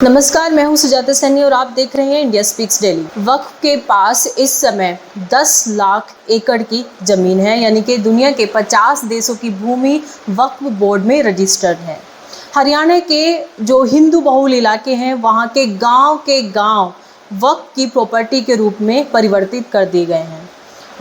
नमस्कार, मैं हूं सुजाता सैनी और आप देख रहे हैं इंडिया स्पीक्स डेली। वक्फ के पास इस समय 10 लाख एकड़ की जमीन है, यानी कि दुनिया के 50 देशों की भूमि वक्फ बोर्ड में रजिस्टर्ड है। हरियाणा के जो हिंदू बहुल इलाके हैं, वहां के गांव वक्फ की प्रॉपर्टी के रूप में परिवर्तित कर दिए गए हैं।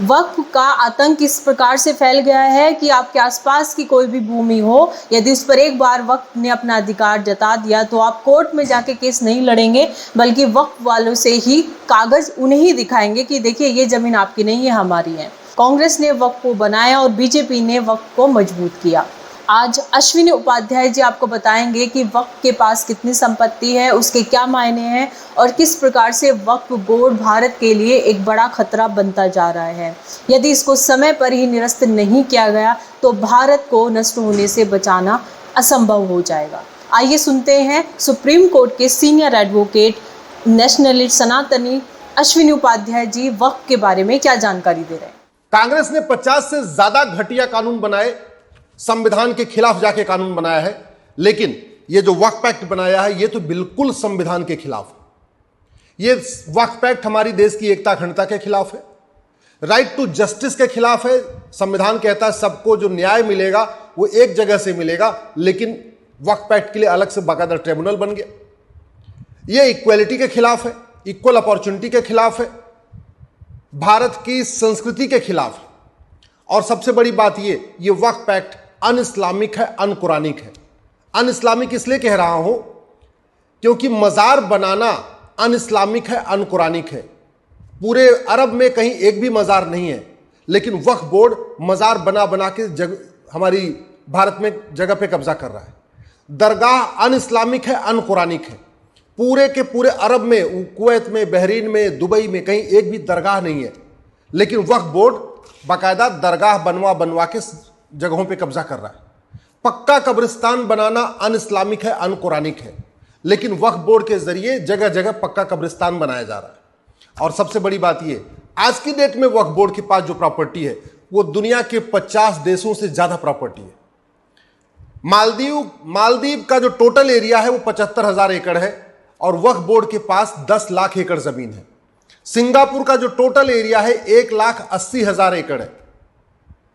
वक्फ का आतंक इस प्रकार से फैल गया है कि आपके आसपास की कोई भी भूमि हो, यदि उस पर एक बार वक्फ ने अपना अधिकार जता दिया तो आप कोर्ट में जाके केस नहीं लड़ेंगे, बल्कि वक्फ वालों से ही कागज उन्हें ही दिखाएंगे कि देखिए ये जमीन आपकी नहीं है, हमारी है। कांग्रेस ने वक्फ को बनाया और बीजेपी ने वक्फ को मजबूत किया। आज अश्विनी उपाध्याय जी आपको बताएंगे कि वक्फ के पास कितनी संपत्ति है, उसके क्या मायने हैं और किस प्रकार से वक्फ बोर्ड भारत के लिए एक बड़ा खतरा बनता जा रहा है। यदि इसको समय पर ही निरस्त नहीं किया गया तो भारत को नष्ट होने से बचाना असंभव हो जाएगा। आइए सुनते हैं सुप्रीम कोर्ट के सीनियर एडवोकेट, नेशनलिस्ट सनातनी अश्विनी उपाध्याय जी वक्फ के बारे में क्या जानकारी दे रहे हैं। कांग्रेस ने 50 से ज्यादा घटिया कानून बनाए, संविधान के खिलाफ जाके कानून बनाया है, लेकिन ये जो वक्फ एक्ट बनाया है ये तो बिल्कुल संविधान के खिलाफ है। ये वक्फ एक्ट हमारी देश की एकता अखंडता के खिलाफ है, राइट टू जस्टिस के खिलाफ है। संविधान कहता है सबको जो न्याय मिलेगा वो एक जगह से मिलेगा, लेकिन वक्फ एक्ट के लिए अलग से बाकायदा ट्रिब्यूनल बन गया। ये इक्वलिटी के खिलाफ है, इक्वल अपॉर्चुनिटी के खिलाफ है, भारत की संस्कृति के खिलाफ है। और सबसे बड़ी बात ये वक्फ एक्ट अन इस्लामिक है, अन कुरानिक है। अन इस्लामिक इसलिए कह रहा हूं क्योंकि मजार बनाना अन इस्लामिक है, अन कुरानिक है। पूरे अरब में कहीं एक भी मजार नहीं है, लेकिन वक्फ बोर्ड मजार बना बना के हमारी भारत में जगह पे कब्जा कर रहा है। दरगाह अन इस्लामिक है, अन कुरानिक है। पूरे के पूरे अरब में, कुवैत में, बहरीन में, दुबई में कहीं एक भी दरगाह नहीं है, लेकिन वक्फ बोर्ड बाकायदा दरगाह बनवा के जगहों पे कब्जा कर रहा है। पक्का कब्रिस्तान बनाना अन इस्लामिक है, अन कुरानिक है, लेकिन वक्फ बोर्ड के जरिए जगह जगह पक्का कब्रिस्तान बनाया जा रहा है। और सबसे बड़ी बात ये, आज की डेट में वक्फ बोर्ड के पास जो प्रॉपर्टी है वो दुनिया के 50 देशों से ज्यादा प्रॉपर्टी है। मालदीव का जो टोटल एरिया है वो 75,000 एकड़ है और वक्फ बोर्ड के पास 10 लाख एकड़ जमीन है। सिंगापुर का जो टोटल एरिया है 1,80,000 एकड़ है।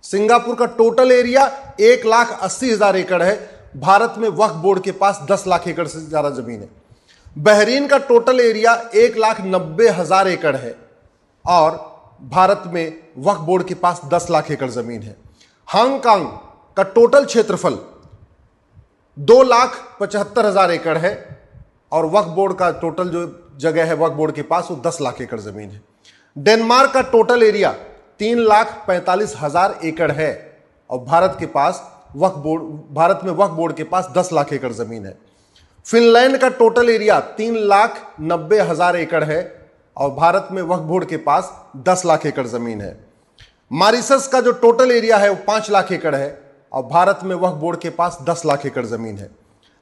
सिंगापुर का टोटल एरिया 1,80,000 एकड़ है। भारत में वक्फ बोर्ड के पास 10 लाख एकड़ से ज्यादा जमीन है। बहरीन का टोटल एरिया 1,90,000 एकड़ है और भारत में वक्फ बोर्ड के पास 10 लाख एकड़ जमीन है। हांगकांग का टोटल क्षेत्रफल 2,75,000 एकड़ है और वक्फ बोर्ड का टोटल जो जगह है वक्फ बोर्ड के पास वो 10 लाख एकड़ जमीन है। डेनमार्क का टोटल एरिया 3,45,000 एकड़ है और भारत में वक्फ बोर्ड के पास 10 लाख एकड़ जमीन है। फिनलैंड का टोटल एरिया 3,90,000 एकड़ है और भारत में वक्फ बोर्ड के पास 10 लाख एकड़ जमीन है। मॉरिशस का जो टोटल एरिया है वो 5 लाख एकड़ है और भारत में वक्फ बोर्ड के पास 10 लाख एकड़ जमीन है।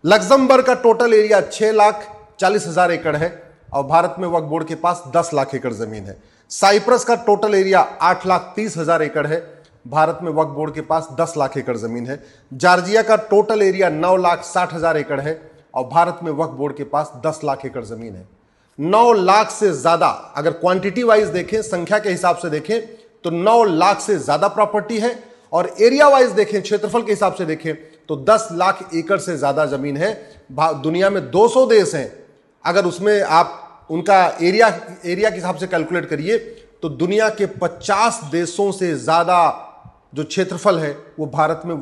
लग्जमबर्ग का टोटल एरिया 6,40,000 एकड़ है और भारत में वक्फ बोर्ड के पास 10 लाख एकड़ जमीन है। साइप्रस का टोटल एरिया 8,30,000 एकड़ है, भारत में वक्फ बोर्ड के पास 10 लाख एकड़ जमीन है। जॉर्जिया का टोटल एरिया 9,60,000 एकड़ है और भारत में वक्फ बोर्ड के पास 10 लाख एकड़ जमीन है। 9 लाख से ज्यादा, अगर क्वांटिटी वाइज देखें, संख्या के हिसाब से देखें तो 9 लाख से ज्यादा प्रॉपर्टी है और एरिया वाइज देखें, क्षेत्रफल के हिसाब से देखें तो 10 लाख एकड़ से ज्यादा जमीन है। दुनिया में 200 देश हैं, अगर उसमें आप उनका एरिया के हिसाब से कैलकुलेट करिए तो दुनिया के 50 देशों से ज्यादा जो क्षेत्रफल है वो भारत में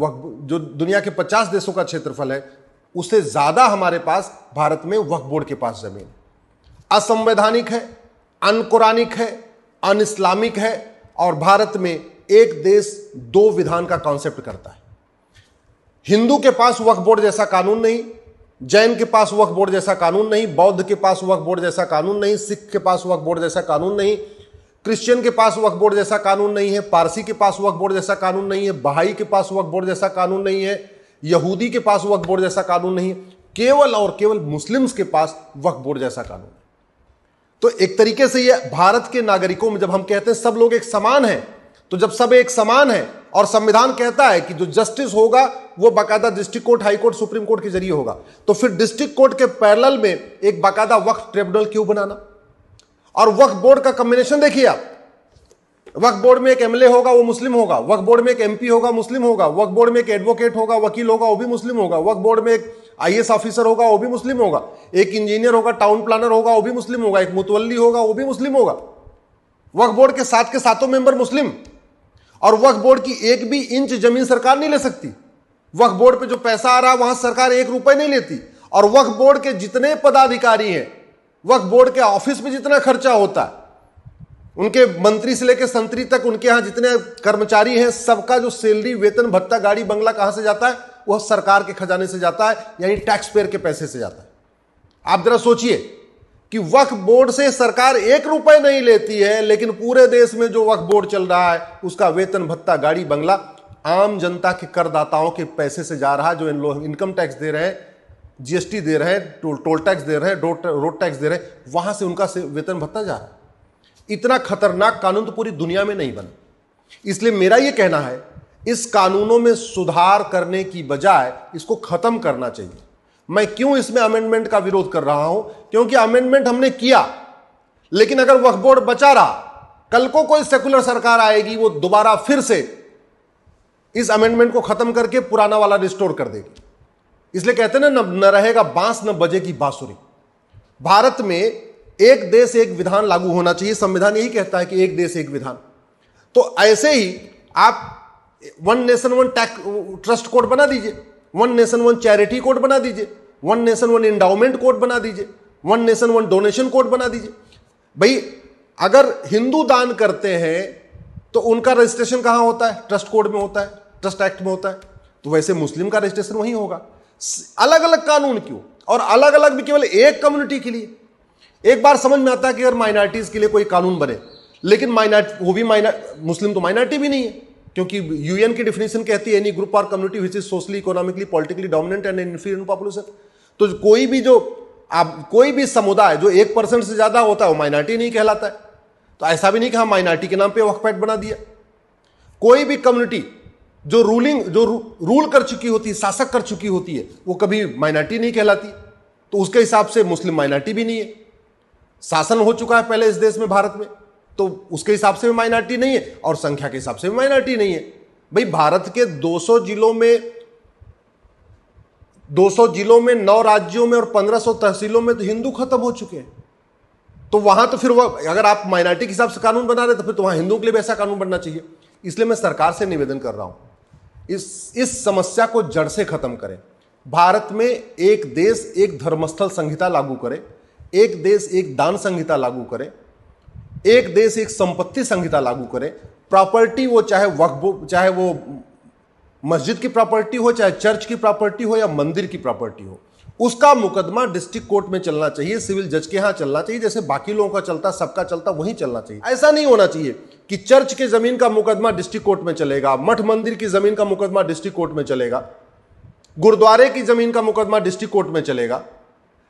जो दुनिया के 50 देशों का क्षेत्रफल है उससे ज्यादा हमारे पास भारत में वक्फ बोर्ड के पास जमीन असंवैधानिक है, अनकुरानिक है, अन इस्लामिक है और भारत में एक देश दो विधान का कॉन्सेप्ट करता है। हिंदू के पास वक्फ बोर्ड जैसा कानून नहीं, जैन के पास वक्फ बोर्ड जैसा कानून नहीं, बौद्ध के पास वक्फ बोर्ड जैसा कानून नहीं, सिख के पास वक्फ बोर्ड जैसा कानून नहीं, क्रिश्चियन के पास वक्फ बोर्ड जैसा कानून नहीं है, पारसी के पास वक्फ बोर्ड जैसा कानून नहीं है, बहाई के पास वक्फ बोर्ड जैसा कानून नहीं है, यहूदी के पास वक्फ बोर्ड जैसा कानून नहीं है, केवल और केवल मुस्लिम्स के पास वक्फ बोर्ड जैसा कानून है। तो एक तरीके से ये भारत के नागरिकों में जब हम कहते हैं सब लोग एक समान हैं, तो जब सब एक समान है और संविधान कहता है कि जो जस्टिस होगा वो बाकायदा district court, high court, supreme court के जरिए होगा, तो फिर डिस्ट्रिक्ट कोर्ट के पैरेलल में एक बाकायदा वक्फ ट्रिब्यूनल क्यों बनाना? और वक्फ बोर्ड का कॉम्बिनेशन देखिए आप, वक्फ बोर्ड में एक एमएलए होगा वो मुस्लिम होगा, वक्फ बोर्ड में एक एमपी होगा मुस्लिम होगा, वक्फ बोर्ड में एक एडवोकेट होगा, वकील होगा वो भी मुस्लिम होगा, वक्फ बोर्ड में एक आईएएस ऑफिसर होगा वो भी मुस्लिम होगा, एक इंजीनियर होगा, टाउन प्लानर होगा वो भी मुस्लिम होगा, एक मुतवल्ली होगा वो भी मुस्लिम होगा। वक्फ बोर्ड के सातों मेंबर मुस्लिम। और वक्फ बोर्ड की एक भी इंच जमीन सरकार नहीं ले सकती। वक्फ बोर्ड पे जो पैसा आ रहा है वहां सरकार 1 रुपए नहीं लेती। और वक्फ बोर्ड के जितने पदाधिकारी हैं, वक्फ बोर्ड के ऑफिस में जितना खर्चा होता है, उनके मंत्री से लेकर संतरी तक, उनके यहां जितने कर्मचारी हैं, सबका जो सैलरी, वेतन, भत्ता, गाड़ी बंगला कहां से जाता है? वह सरकार के खजाने से जाता है, यानी टैक्स पेयर के पैसे से जाता है। आप जरा सोचिए कि वक्फ बोर्ड से सरकार 1 रुपए नहीं लेती है, लेकिन पूरे देश में जो वक्फ बोर्ड चल रहा है उसका वेतन, भत्ता, गाड़ी बंगला आम जनता के करदाताओं के पैसे से जा रहा है, जो इन लोग इनकम टैक्स दे रहे हैं, जीएसटी दे रहे हैं, टोल टैक्स दे रहे हैं, रोड टैक्स दे रहे हैं, वहां से उनका वेतन भत्ता जा रहा है। इतना खतरनाक कानून तो पूरी दुनिया में नहीं बना। इसलिए मेरा यह कहना है, इस कानूनों में सुधार करने की बजाय इसको खत्म करना चाहिए। मैं क्यों इसमें अमेंडमेंट का विरोध कर रहा हूं? क्योंकि अमेंडमेंट हमने किया, लेकिन अगर वक्फ बोर्ड बचा रहा, कल को कोई सेकुलर सरकार आएगी, वो दोबारा फिर से इस अमेंडमेंट को खत्म करके पुराना वाला रिस्टोर कर देगी। इसलिए कहते हैं ना, न रहेगा बांस न बजेगी बांसुरी। भारत में एक देश एक विधान लागू होना चाहिए। संविधान यही कहता है कि एक देश एक विधान। तो ऐसे ही आप one nation one tax trust code बना दीजिए, one nation one charity code बना दीजिए, one nation one endowment code बना दीजिए, one nation one donation code बना दीजिए। भाई अगर हिंदू दान करते हैं तो उनका रजिस्ट्रेशन कहां होता है? ट्रस्ट कोड में होता है, ट्रस्ट एक्ट में होता है। तो वैसे मुस्लिम का रजिस्ट्रेशन वहीं होगा। अलग अलग कानून क्यों? और अलग अलग भी केवल एक कम्युनिटी के लिए। एक बार समझ में आता है कि अगर माइनॉरिटीज के लिए कोई कानून बने, लेकिन मुस्लिम तो माइनॉरिटी भी नहीं है, क्योंकि यूएन की डेफिनेशन कहती है एनी ग्रुप और community which is socially, economically, politically dominant and inferior in population. तो कोई भी समुदाय जो 1% से ज्यादा होता है वो माइनॉरिटी नहीं कहलाता है। तो ऐसा भी नहीं कि हम माइनॉरिटी के नाम पे वक्फ एक्ट बना दिया। कोई भी कम्युनिटी जो रूल कर चुकी होती है, शासक कर चुकी होती है, वो कभी माइनॉरिटी नहीं कहलाती। तो उसके हिसाब से मुस्लिम माइनॉरिटी भी नहीं है। शासन हो चुका है पहले इस देश में, भारत में, तो उसके हिसाब से भी माइनॉरिटी नहीं है और संख्या के हिसाब से भी माइनॉरिटी नहीं है। भाई भारत के 200 जिलों में 9 राज्यों में और 1500 तहसीलों में तो हिंदू खत्म हो चुके हैं। तो वहां तो फिर अगर आप माइनॉरिटी के हिसाब से कानून बना रहे तो फिर तो वहां हिंदुओं के लिए भी ऐसा कानून बनना चाहिए। इसलिए मैं सरकार से निवेदन कर रहा हूं, इस समस्या को जड़ से खत्म करें। भारत में एक देश एक धर्मस्थल संहिता लागू करें, एक देश एक दान संहिता लागू करें, एक देश एक संपत्ति संहिता लागू करें। प्रॉपर्टी वो चाहे वो मस्जिद की प्रॉपर्टी हो, चाहे चर्च की प्रॉपर्टी हो या मंदिर की प्रॉपर्टी हो, उसका मुकदमा डिस्ट्रिक्ट कोर्ट में चलना चाहिए, सिविल जज के यहां चलना चाहिए। जैसे बाकी लोगों का चलता, सबका चलता, वहीं चलना चाहिए। ऐसा नहीं होना चाहिए कि चर्च के जमीन का मुकदमा डिस्ट्रिक्ट कोर्ट में चलेगा, मठ मंदिर की जमीन का मुकदमा डिस्ट्रिक्ट कोर्ट में चलेगा, गुरुद्वारे की जमीन का मुकदमा डिस्ट्रिक्ट कोर्ट में चलेगा,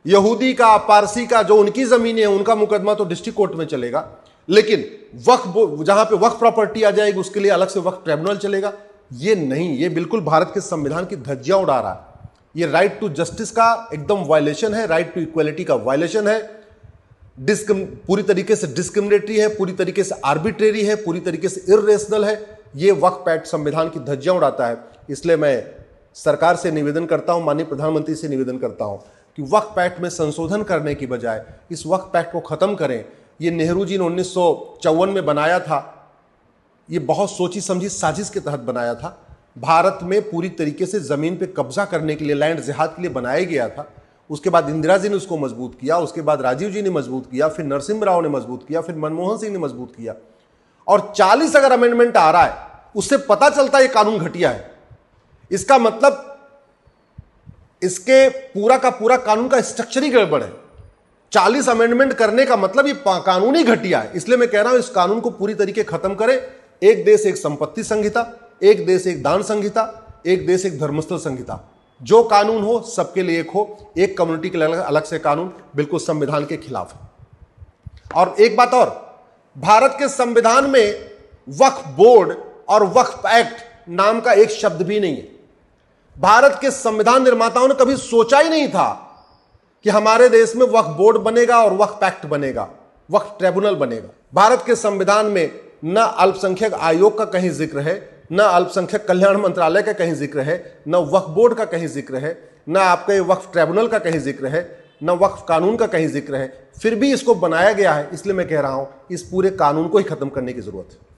यहूदी का, पारसी का जो उनकी जमीन है उनका मुकदमा तो डिस्ट्रिक्ट कोर्ट में चलेगा। लेकिन जहां पे वक्फ प्रॉपर्टी आ जाएगी उसके लिए अलग से वक्फ ट्रिब्यूनल चलेगा। ये नहीं, ये बिल्कुल भारत के संविधान की धज्जियां उड़ा रहा है। ये राइट टू जस्टिस का एकदम वायलेशन है, राइट टू इक्वलिटी का वायलेशन है, पूरी तरीके से डिस्क्रिमिनेटरी है, पूरी तरीके से आर्बिट्रेरी है, पूरी तरीके से इर्रेशनल है। ये वक्फ एक्ट संविधान की धज्जियां उड़ाता है। इसलिए मैं सरकार से निवेदन करता हूं, माननीय प्रधानमंत्री से निवेदन करता हूं कि वक्फ एक्ट में संशोधन करने की बजाय इस वक्फ एक्ट को खत्म करें। ये नेहरू जी ने 1954 में बनाया था। ये बहुत सोची समझी साजिश के तहत बनाया था। भारत में पूरी तरीके से जमीन पे कब्जा करने के लिए, लैंड जिहाद के लिए बनाया गया था। उसके बाद इंदिरा जी ने उसको मजबूत किया, उसके बाद राजीव जी ने मजबूत किया, फिर नरसिम्हा राव ने मजबूत किया, फिर मनमोहन सिंह ने मजबूत किया। और 40 अगर अमेंडमेंट आ रहा है, उससे पता चलता है ये कानून घटिया है। इसका मतलब इसके पूरा का पूरा कानून का स्ट्रक्चर ही गड़बड़ है। 40 अमेंडमेंट करने का मतलब ये कानून ही घटिया है। इसलिए मैं कह रहा हूं इस कानून को पूरी तरीके खत्म करें। एक देश एक संपत्ति संहिता, एक देश एक दान संहिता, एक देश एक धर्मस्थल संहिता। जो कानून हो सबके लिए एक हो, एक कम्युनिटी के लिए अलग से कानून बिल्कुल संविधान के खिलाफ है। और एक बात और, भारत के संविधान में वक्फ बोर्ड और वक्फ एक्ट नाम का एक शब्द भी नहीं है। भारत के संविधान निर्माताओं ने कभी सोचा ही नहीं था कि हमारे देश में वक्फ बोर्ड बनेगा और वक्फ एक्ट बनेगा, वक्फ ट्रिब्यूनल बनेगा। भारत के संविधान में न अल्पसंख्यक आयोग का कहीं जिक्र है, न अल्पसंख्यक कल्याण मंत्रालय का कहीं जिक्र है, न वक्फ बोर्ड का कहीं जिक्र है, न आपके वक्फ ट्रिब्यूनल का कहीं जिक्र है, न वक्फ कानून का कहीं जिक्र है। फिर भी इसको बनाया गया है। इसलिए मैं कह रहा हूं इस पूरे कानून को ही खत्म करने की जरूरत है।